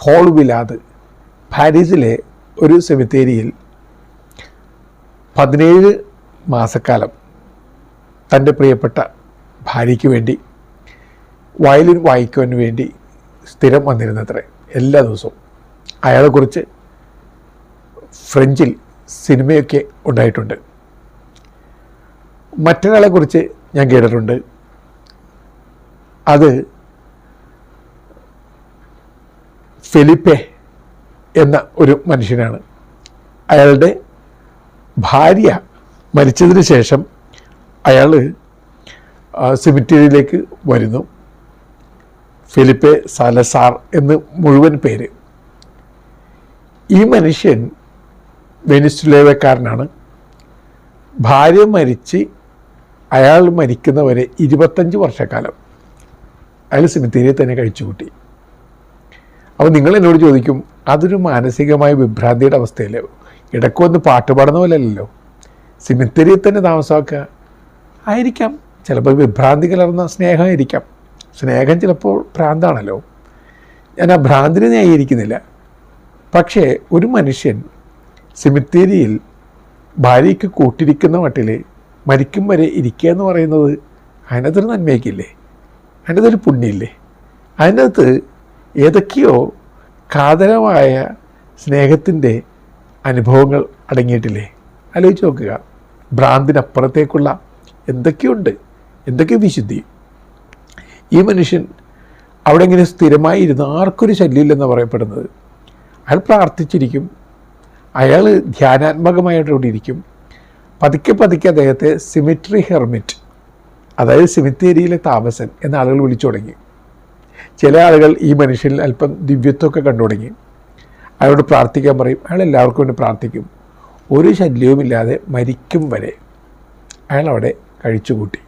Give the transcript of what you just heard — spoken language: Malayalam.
പോൾ വിലാദ് പാരീസിലെ ഒരു സെമിത്തേരിയിൽ 17 മാസക്കാലം തൻ്റെ പ്രിയപ്പെട്ട ഭാര്യയ്ക്ക് വേണ്ടി വയലിൻ വായിക്കുവാൻ വേണ്ടി സ്ഥിരം വന്നിരുന്നത്രേ. എല്ലാ ദിവസവും അയാളെക്കുറിച്ച് ഫ്രഞ്ചിൽ സിനിമയൊക്കെ ഉണ്ടായിട്ടുണ്ട്. മറ്റൊരാളെക്കുറിച്ച് ഞാൻ കേട്ടിട്ടുണ്ട്. അത് ഫെലിപ്പെ എന്ന ഒരു മനുഷ്യനാണ്. അയാളുടെ ഭാര്യ മരിച്ചതിന് ശേഷം അയാൾ സെമിത്തേരിയിലേക്ക് വരുന്നു. ഫെലിപ്പെ സാലസാർ എന്ന് മുഴുവൻ പേര്. ഈ മനുഷ്യൻ വെനിസ്വേലക്കാരനാണ്. ഭാര്യ മരിച്ച് അയാൾ മരിക്കുന്നവരെ 25 വർഷക്കാലം അയാൾ സെമിത്തേരിയിൽ തന്നെ കഴിച്ചു കൂട്ടി. അപ്പോൾ നിങ്ങൾ എന്നോട് ചോദിക്കും, അതൊരു മാനസികമായ വിഭ്രാന്തിയുടെ അവസ്ഥയല്ലേ? ഇടയ്ക്കൊന്ന് പാട്ട് പാടുന്ന പോലെയല്ലോ, സെമിത്തേരിയിൽ തന്നെ താമസമാക്കുക. ആയിരിക്കാം, ചിലപ്പോൾ വിഭ്രാന്തി കലർന്ന സ്നേഹമായിരിക്കാം. സ്നേഹം ചിലപ്പോൾ ഭ്രാന്താണല്ലോ. ഞാൻ ആ ഭ്രാന്തിനെ ന്യായീകരിക്കുന്നില്ല. പക്ഷേ ഒരു മനുഷ്യൻ സെമിത്തേരിയിൽ ഭാര്യയ്ക്ക് കൂട്ടിരിക്കുന്ന മട്ടിൽ മരിക്കും വരെ ഇരിക്കുക എന്ന് പറയുന്നത് അതിനകത്തൊരു നന്മയ്ക്കില്ലേ? അതിനകത്തൊരു പുണ്യമില്ലേ? അതിനകത്ത് ഏതൊക്കെയോ കാതരമായ സ്നേഹത്തിൻ്റെ അനുഭവങ്ങൾ അടങ്ങിയിട്ടില്ലേ? ആലോചിച്ച് നോക്കുക. ഭ്രാന്തിനപ്പുറത്തേക്കുള്ള എന്തൊക്കെയുണ്ട്, എന്തൊക്കെ വിശുദ്ധി. ഈ മനുഷ്യൻ അവിടെ ഇങ്ങനെ സ്ഥിരമായി ഇരുന്ന് ആർക്കൊരു ശല്യമില്ലെന്ന് പറയപ്പെടുന്നത്. അയാൾ പ്രാർത്ഥിച്ചിരിക്കും, അയാൾ ധ്യാനാത്മകമായിട്ടോടെ ഇരിക്കും. പതുക്കെ പതുക്കെ അദ്ദേഹത്തെ സിമിട്രി ഹെർമിറ്റ്, അതായത് സെമിത്തേരിയിലെ താമസൻ എന്ന ആളുകൾ വിളിച്ചു തുടങ്ങി. ചില ആളുകൾ ഈ മനുഷ്യനിൽ അല്പം ദിവ്യത്വമൊക്കെ കണ്ടു തുടങ്ങി. അയാളോട് പ്രാർത്ഥിക്കാൻ പറയും. അയാൾ എല്ലാവർക്കും വേണ്ടി പ്രാർത്ഥിക്കും. ഒരു ശല്യവുമില്ലാതെ മരിക്കും വരെ അയാൾ അവിടെ കഴിച്ചുകൂട്ടി.